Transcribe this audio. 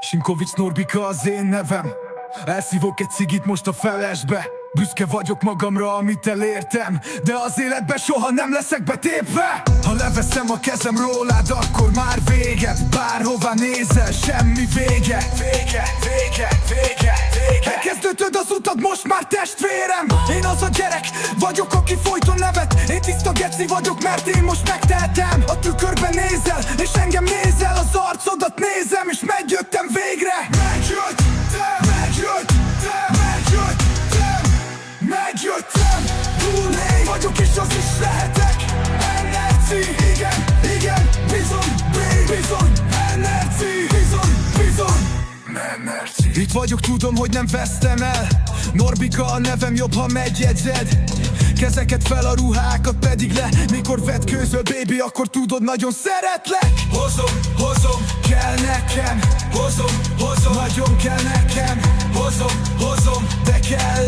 Sinkovics Norbika az én nevem. Elszívok egy cigit most a felesbe. Büszke vagyok magamra, amit elértem, de az életben soha nem leszek betépve. Ha leveszem a kezem rólád, akkor már véget. Bárhova nézel, semmi vége. Elkezdődött az utad, most már testvérem. Én az a gyerek vagyok, aki folyton nevet. Én tiszta geci vagyok, mert én most megtehetem. A tükörben nézel, és engem nézel. Az arcodat nézem, és megjöttem végre. Megjöttem, túl vagyok, és az is lehetek. NRC, igen, bizony, NRC, bizony. Itt vagyok, tudom, hogy nem vesztem el. Norbika a nevem, jobb, ha megjegyzed. Kezeket fel, a ruhákat pedig le. Mikor vetkőzöl, baby, akkor tudod, nagyon szeretlek. Hozom, kell nekem. Hozom, nagyon kell nekem. Hozom, de kell